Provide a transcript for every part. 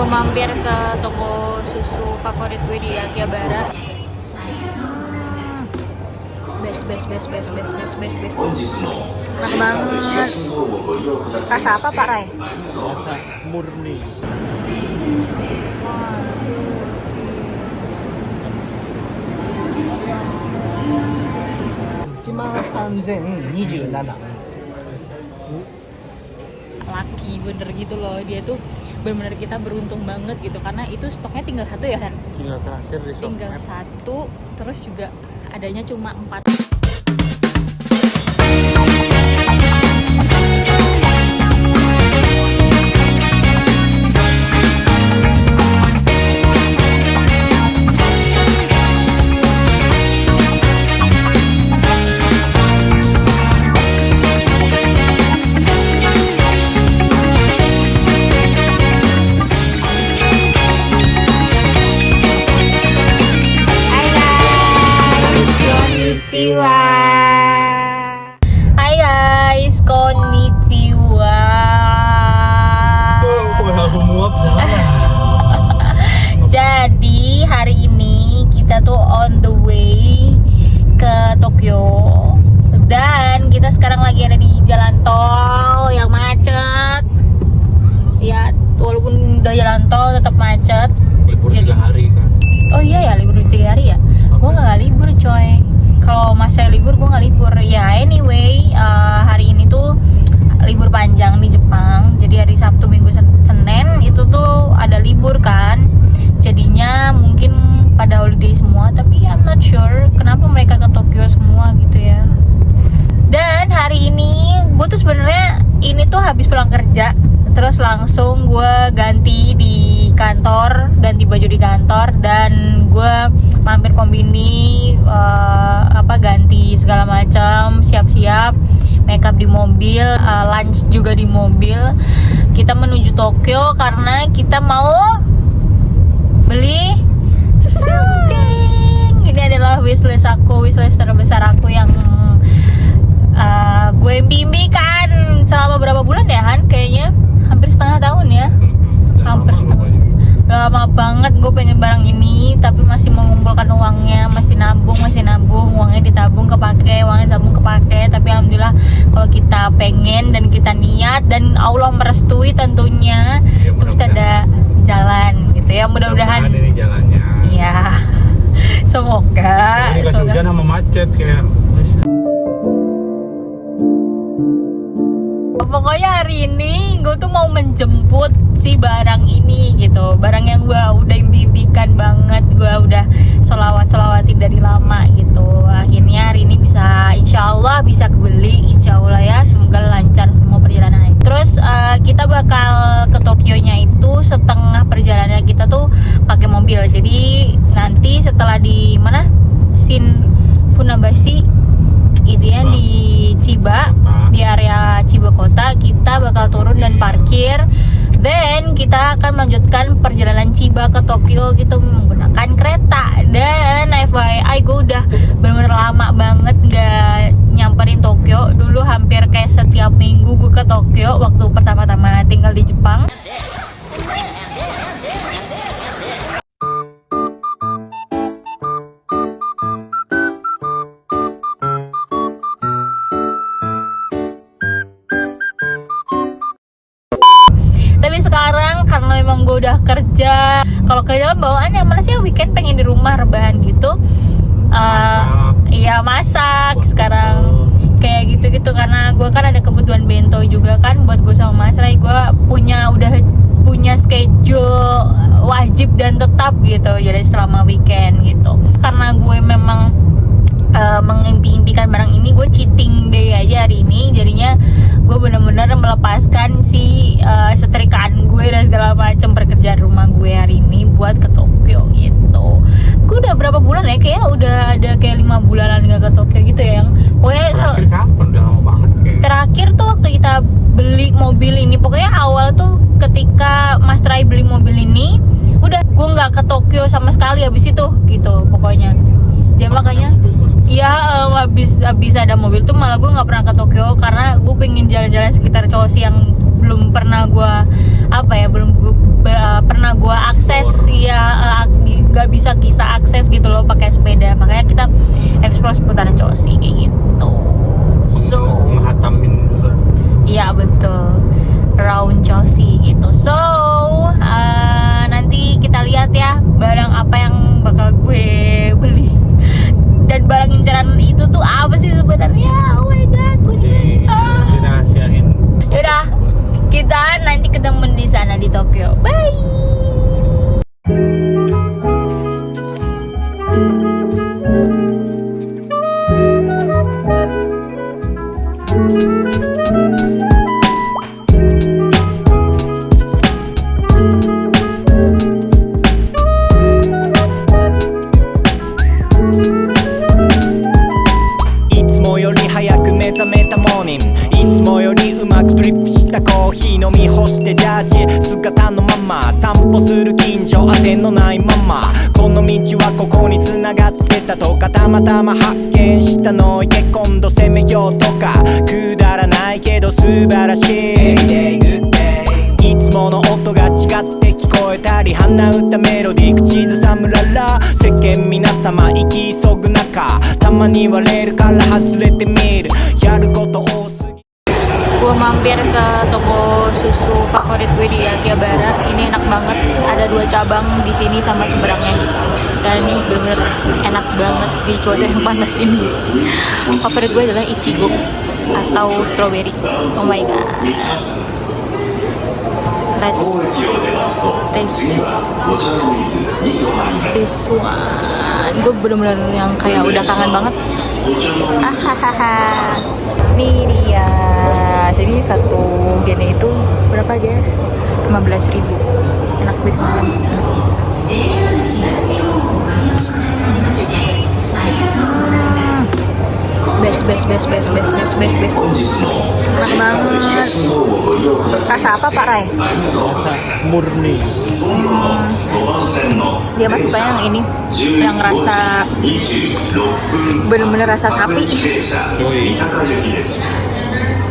mampir ke toko susu favorit gue di Akihabara. Best. Enak banget. Rasa apa Pak Rai? Rasa murni. Laki bener gitu loh, dia tuh bener-bener kita beruntung banget gitu karena itu stoknya tinggal satu ya kan? Tinggal terakhir di Tinggal Shopmap. satu, terus juga adanya cuma 4. Hai guys, konnichiwa. Kok langsung muap jalan? Jadi hari ini kita tuh on the way ke Tokyo dan kita sekarang lagi ada di jalan tol yang macet. Ya, walaupun udah jalan tol tetap macet. Libur Jadi- 3 hari kan? Oh iya ya, libur 3 hari ya? Gue nggak libur coy. Kalau masa libur gue nggak libur. Ya anyway, hari ini tuh libur panjang di Jepang. Jadi hari Sabtu, Minggu, Senin itu tuh ada libur kan. Jadinya mungkin pada holiday semua. Tapi I'm not sure kenapa mereka ke Tokyo semua gitu ya. Dan hari ini gue tuh sebenarnya ini tuh habis pulang kerja, terus langsung gue ganti di kantor, ganti baju di kantor, dan gue mampir kombini, ganti segala macam, siap-siap, makeup di mobil, lunch juga di mobil. Kita menuju Tokyo karena kita mau beli something. Ini adalah wishlist terbesar aku yang gue impikan selama berapa bulan ya Han? Kayaknya hampir setengah tahun ya. Hampir setengah. Udah lama banget gue pengen barang ini, tapi masih mengumpulkan uangnya, masih nabung, uangnya ditabung kepake, tapi alhamdulillah kalau kita pengen dan kita niat dan Allah merestui tentunya, Ya, terus ada jalan gitu ya, mudah-mudahan. ini jalannya. Iya. Semoga. Ini kasih hujan sama macet kayak. Pokoknya hari ini gue tuh mau menjemput si barang ini gitu, barang yang gue udah impikan banget, gue udah sholawat-sholawatin dari lama gitu. Akhirnya hari ini bisa, insya Allah bisa kebeli, insya Allah ya, semoga lancar semua perjalanan. Terus kita bakal ke Tokyo-nya itu setengah perjalanan kita tuh pakai mobil. Jadi nanti setelah di mana, Shin Funabashi itu ya, di Chiba, di area Chiba kota, kita bakal turun dan parkir. Then kita akan melanjutkan perjalanan Chiba ke Tokyo gitu menggunakan kereta. Dan FYI gue udah bener-bener lama banget gak nyamperin Tokyo. Dulu hampir kayak setiap minggu gue ke Tokyo waktu pertama-tama tinggal di Jepang. Tapi sekarang karena memang gue udah kerja, kalau kerja bawaannya mana sih, weekend pengen di rumah rebahan gitu. Iya masak sekarang kayak gitu-gitu, karena gue kan ada kebutuhan bento juga kan buat gue sama Mas Ray. Gue udah punya schedule wajib dan tetap gitu, jadi selama weekend gitu. Karena gue memang mengimpi-impikan barang ini, gue cheating day aja hari ini. Jadinya gue bener-bener melepaskan si setrikaan gue dan segala macam pekerjaan rumah gue hari ini buat ke Tokyo gitu. Gue udah berapa bulan ya, kayak udah ada kayak 5 bulanan gak ke Tokyo gitu ya. Yang pokoknya Terakhir kapan? Udah lama banget kayak. terakhir tuh waktu kita beli mobil ini. Pokoknya awal tuh ketika Mas Rai beli mobil ini, udah gue nggak ke Tokyo sama sekali habis itu gitu pokoknya. Dia makanya iya, habis ada mobil tuh malah gue nggak pernah ke Tokyo karena gue pengen jalan-jalan sekitar Choshi yang belum pernah gue belum pernah gue akses ya, gak bisa kita akses gitu loh pakai sepeda, makanya kita explore seputaran Cosi kayak gitu. So ngehatamin dulu. iya betul, round Cosi gitu. So nanti kita lihat ya barang apa yang bakal gue beli, dan barang incaran itu tuh apa sih sebenarnya. Oh my god, gue Dirahasiain. yaudah, kita nanti ketemu di sana di Tokyo. Bye.いつもより早く目覚めたモーニング、いつもよりうまくドリップしたコーヒー飲み干してジャージ姿のまま散歩する近所、当てのないままこの道はここに繋がってたとか、たまたま発見したのいけ、今度攻めようとか、くだらないけど素晴らしい、いつもの音が違って聞こえたり、鼻歌メロディー口ずさむララ、世間皆様行き急ぐ中、たまにはレールから外れてみる、やること多すぎ。 Gue mampir ke toko susu favorit gue di Akihabara. Ini enak banget, ada 2 cabang di sini sama seberangnya, dan ini bener-bener enak banget di cuaca yang panas ini. Favorit gue adalah Ichigo atau strawberry. Oh my god, let's taste this one. Gue bener-bener yang kayak udah kangen banget. Hahaha, nih dia. Jadi satu gene itu berapa aja? 15.000. Enak banget. Best. Enak banget. Rasa apa Pak Rai? Rasa murni. Dia masih banyak yang ini, yang rasa bener-bener rasa sapi. Yoi.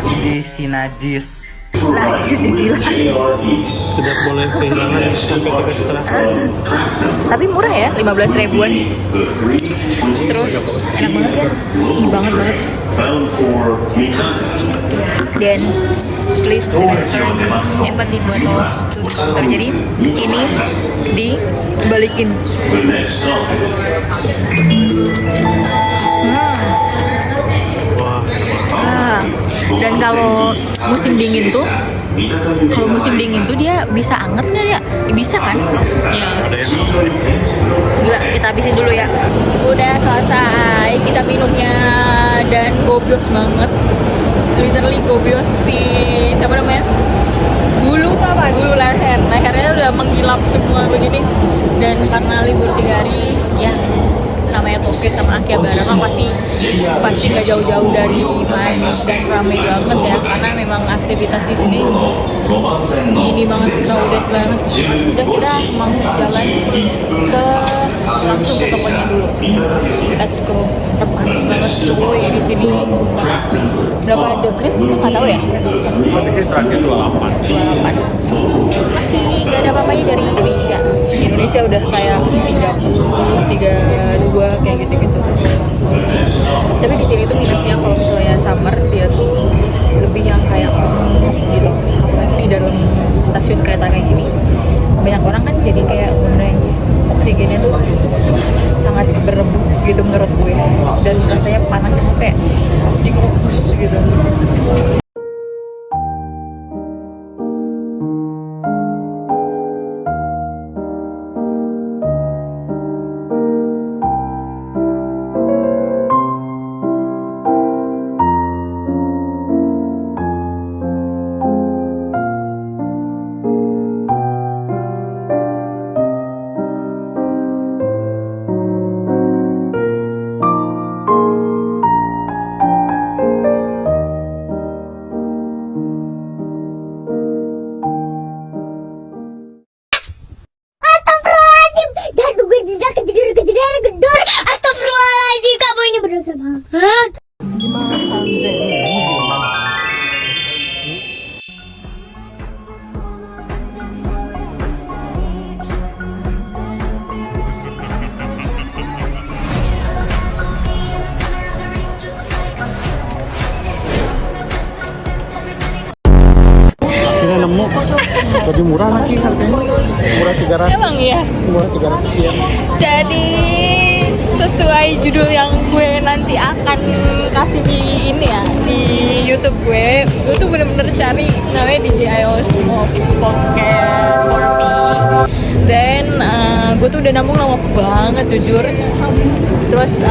Ini si najis. Najis gila. Tidak boleh kehilangan sampai 3,5. Tapi murah ya, 15 ribuan. Terus enak banget kan? Ih banget. Dan please hebat di botol. Jadi ini dibalikin. Dan kalau musim dingin tuh dia bisa anget nggak ya? Bisa kan? Ya. Gila, kita habisin dulu ya. Udah selesai kita minumnya, dan gobios banget. Literally gobios si siapa namanya? Gulu tuh apa? Gulu lehernya udah mengkilap semua begini. Dan karena libur 3 hari ya, namanya Tokyo sama Akihabara kan pasti nggak jauh-jauh dari Maji, dan ramai banget ya, karena memang aktivitas di sini ini banget, crowded banget. Udah, kita mau jalan langsung ke tokonya dulu. Let's go. Panas banget cuy di sini. Sumpah. Berapa degree sih? Nggak tahu ya. Terakhir 28. Masih nggak ada apa-apanya dari Indonesia. Indonesia udah kayak 32 kayak gitu-gitu. Tapi di sini tuh minusnya kalau misalnya summer, dia tuh lebih yang kayak gitu. Apalagi di dalam stasiun kereta kayak gini, banyak orang kan jadi kayak bener oksigennya tuh sangat berebut gitu menurut gue, dan rasanya panasnya tuh kayak dikukus gitu. Lebih murah lagi harganya. Murah 300. Emang ya. Murah 300 yen. Jadi sesuai judul yang gue nanti akan kasih di ini ya, di YouTube gue tuh bener-bener cari namanya DJI Osmo Pocket 40. Dan gue tuh udah nabung lama banget jujur. Terus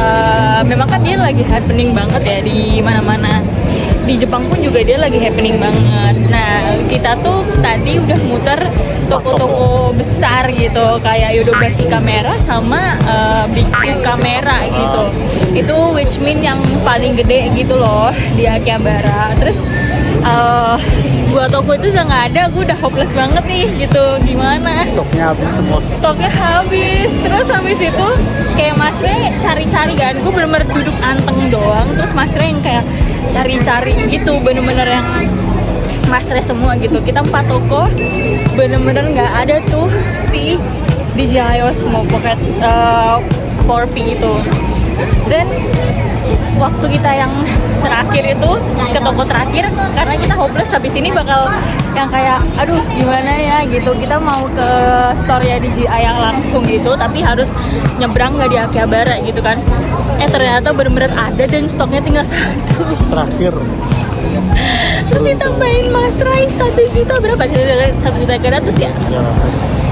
memang kan dia lagi happening banget ya di mana-mana. Di Jepang pun juga dia lagi happening banget. Nah, kita tuh tadi udah muter toko-toko besar gitu, kayak Yodobashi kamera sama Big Two kamera gitu. Itu which mean yang paling gede gitu loh di Akihabara. Terus dua toko itu udah nggak ada, gue udah hopeless banget nih gitu. Gimana? Stoknya habis semua. Stoknya habis. Terus habis itu kayak Mas Re cari-cari kan, gue bener-bener duduk anteng doang. Terus Mas Re yang kayak cari-cari gitu, bener-bener yang Mas Re semua gitu. Kita 4 toko bener-bener nggak ada tuh si DJI Osmo Pocket 4P itu. Dan waktu kita yang terakhir itu ke toko terakhir, karena kita hopeless habis ini bakal yang kayak aduh gimana ya gitu, kita mau ke store ya DJI yang langsung gitu tapi harus nyebrang nggak di Akihabara gitu kan. Ternyata bener-bener ada dan stoknya tinggal 1 Terakhir. terus ditambahin Mas Rai 1 juta berapa? 1.300.000 ya.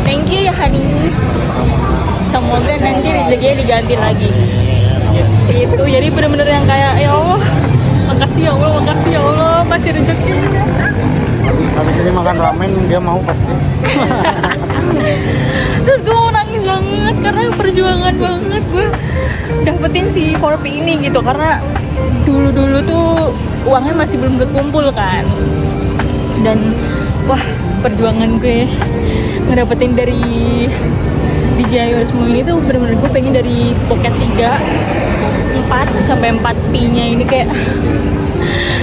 Thank you ya Hani, semoga nanti rezekinya diganti lagi itu. Jadi bener-bener yang kayak ya Allah makasih ya Allah, makasih ya Allah masih rezeki. Habis ini makan ramen dia mau pasti. Terus gue mau nangis banget karena perjuangan banget gue dapetin si 4P ini gitu, karena dulu tuh uangnya masih belum kekumpul kan. Dan wah, perjuangan gue ngedapetin dari DJI Osmo ini tuh bener-bener gue pengen dari Pocket 3 4 sampai 4P nya ini kayak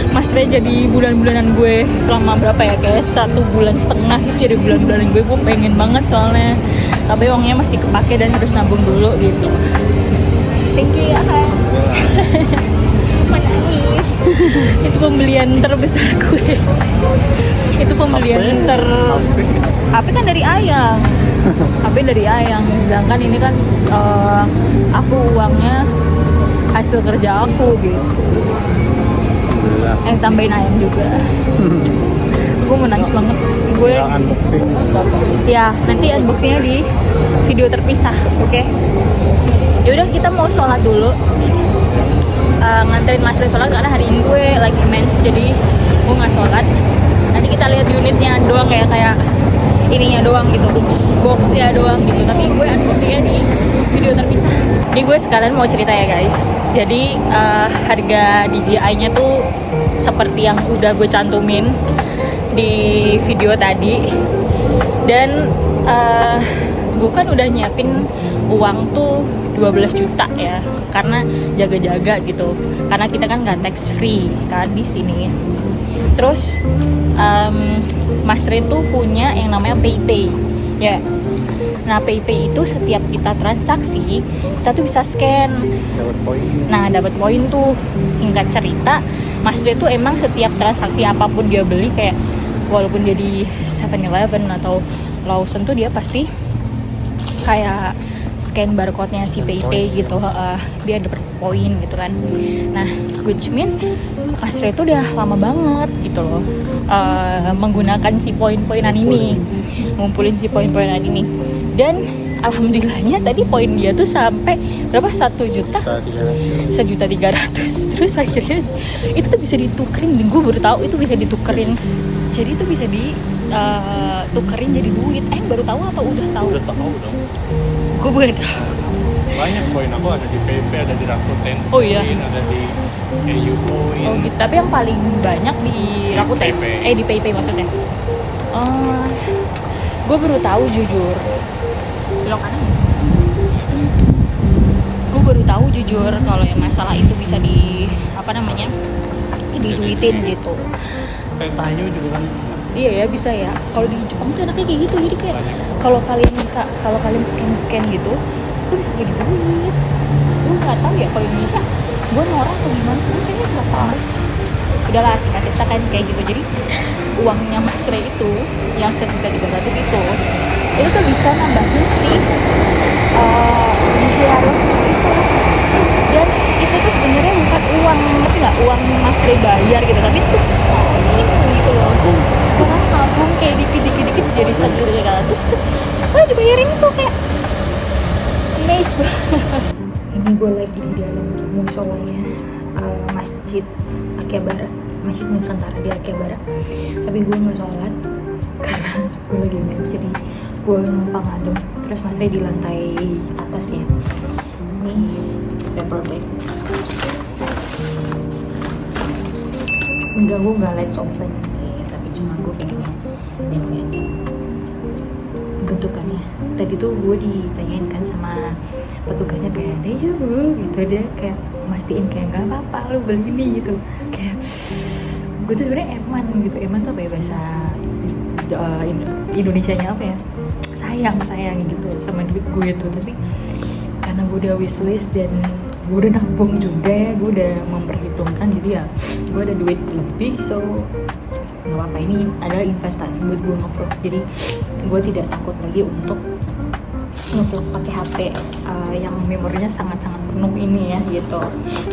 Mas Ray jadi bulan-bulanan gue selama berapa ya, kayak 1,5 bulan gitu jadi bulan-bulanan gue pengen banget soalnya, tapi uangnya masih kepake dan harus nabung dulu gitu. Thank you ya Han. Menangis. Itu pembelian terbesar gue. Itu pembelian HP kan dari Ayang. HP dari Ayang, sedangkan ini kan aku uangnya hasil kerja aku gitu. Tambahin Ayang juga. Gue menangis banget. Gue unboxing. Ya, nanti unboxingnya di video terpisah, oke? Yaudah, kita mau sholat dulu. Nganterin Mas Ray sholat karena hari ini gue lagi mens, jadi gue nggak sholat. Nanti kita lihat unitnya doang ya, kayak ininya doang gitu, boxnya doang gitu. Tapi gue unboxingnya di video terpisah. Ini gue sekalian mau cerita ya guys. Jadi harga DJI-nya tuh seperti yang udah gue cantumin di video tadi. Dan gue kan udah nyiapin uang tuh 12 juta ya, karena jaga-jaga gitu. Karena kita kan nggak tax free kan di sini. Terus Mas Ray tuh punya yang namanya PayPay ya. Nah, PayPay itu setiap kita transaksi, kita tuh bisa scan. Dapat poin. Nah, dapat poin tuh. Singkat cerita, Mas Ray tuh emang setiap transaksi apapun dia beli, kayak walaupun dia di 7-Eleven atau Lawson tuh dia pasti kayak scan barcode-nya si PayPay gitu, biar dapat poin gitu kan. Nah, which mean Mas Ray tuh udah lama banget gitu loh menggunakan si poin-poinan ini, ngumpulin si poin-poinan ini. Dan alhamdulillahnya tadi poin dia tuh sampai berapa, 1.300.000. Terus akhirnya itu tuh bisa ditukerin. Gue baru tahu itu bisa ditukerin, jadi itu bisa ditukerin jadi duit. Baru tahu apa udah tahu? Udah tahu dong. Gue baru tahu. Banyak poin aku ada di PP, ada di Rakuten. Oh iya. Ada di EU Point. Oh gitu. Tapi yang paling banyak di Rakuten. PayPay. Di PayPay maksudnya. Gue baru tahu jujur. Belok kanan. Gue baru tahu jujur kalau yang masalah itu bisa diduitin gitu. Kayak Tayo juga kan. Iya ya, bisa ya. Kalau di Jepang tuh enaknya kayak gitu. Jadi kayak kalau kalian scan gitu, itu bisa jadi duit. Gue nggak tahu ya kalau Indonesia. Gue norak atau gimana? Gue kayaknya nggak tahu. udahlah singkat cerita kan kayak gitu. Jadi uangnya Mas Ray itu yang 1.300 itu tuh bisa nambahin si harus itu. Dan itu tuh sebenarnya bukan uang, ngerti nggak, uang Mas Ray bayar gitu, tapi itu poin gitu loh, orang tabung kayak dikit jadi 1.300 terus dibayarin itu kayak amazed banget. Ini gue lagi di dalam musolanya Masjid Akihabara, Masjid Nusantara di Akihabara, tapi gue nggak sholat karena gue lagi mens, jadi gue numpang adem. Terus Mas Ray di lantai atas ya. Ini paper bag. Enggak, gue nggak let's open sih, tapi cuma gue pengen liatin bentukannya. Tadi tuh gue ditanyain kan sama petugasnya kayak deja bro gitu, dia kayak mastiin kayak nggak apa-apa lu beli ini gitu. Kayak gue tuh sebenarnya eman gitu. Eman tuh apa ya bahasa Indonesianya apa ya, sayang gitu sama duit gue tuh. Tapi karena gue udah wishlist dan gue udah nabung juga ya, gue udah memperhitungkan, jadi ya gue ada duit lebih, so nggak apa-apa, ini adalah investasi buat gue nge-vlog. Jadi gue tidak takut lagi untuk nge-vlog pakai HP yang memorinya sangat-sangat penuh ini ya gitu,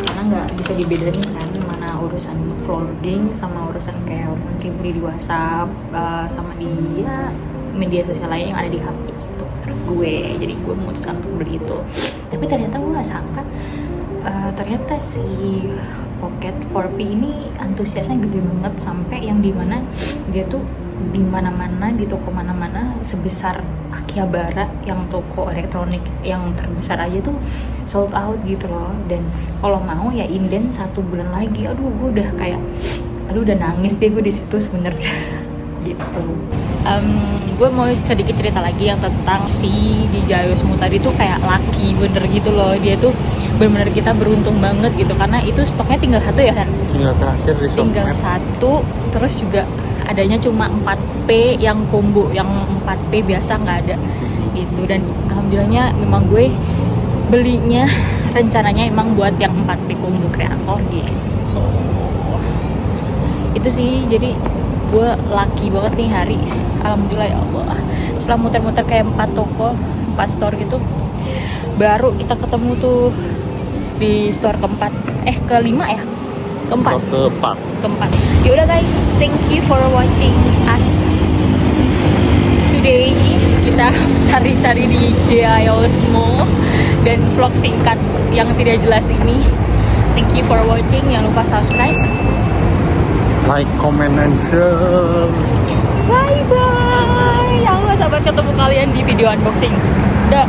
karena nggak bisa dibedain kan mana urusan vlogging sama urusan kayak urusan pribadi di WhatsApp sama di ya, media sosial lain yang ada di HP gitu menurut gue. Jadi gue memutuskan untuk beli itu, tapi ternyata gue nggak sangka ternyata si Pocket 4P ini antusiasnya gede banget, sampai yang dimana dia tuh di mana-mana, di toko mana-mana sebesar Akihabara, yang toko elektronik yang terbesar aja tuh sold out gitu loh. Dan kalau mau ya inden 1 bulan lagi. Aduh gue udah kayak udah nangis deh gue di situ sebenarnya gitu. Gue mau sedikit cerita lagi yang tentang si Dijayusmu tadi tuh kayak lucky bener gitu loh. Dia tuh bener-bener kita beruntung banget gitu, karena itu stoknya tinggal 1 ya kan? Tinggal terakhir di tinggal 1, terus juga adanya cuma 4P yang combo, yang 4P biasa nggak ada gitu. Dan alhamdulillahnya memang gue belinya rencananya emang buat yang 4P combo kreator gitu. Itu sih, jadi gue lucky banget nih hari, alhamdulillah ya Allah. Setelah muter-muter kayak 4 toko, 4 store gitu, baru kita ketemu tuh di store keempat, kelima ya? Keempat. Yaudah guys, thank you for watching us today. Kita cari-cari di Dijayusmu dan vlog singkat yang tidak jelas ini. Thank you for watching. Jangan lupa subscribe, like, comment, and share. Bye bye. Aku gak sabar ketemu kalian di video unboxing. Dah.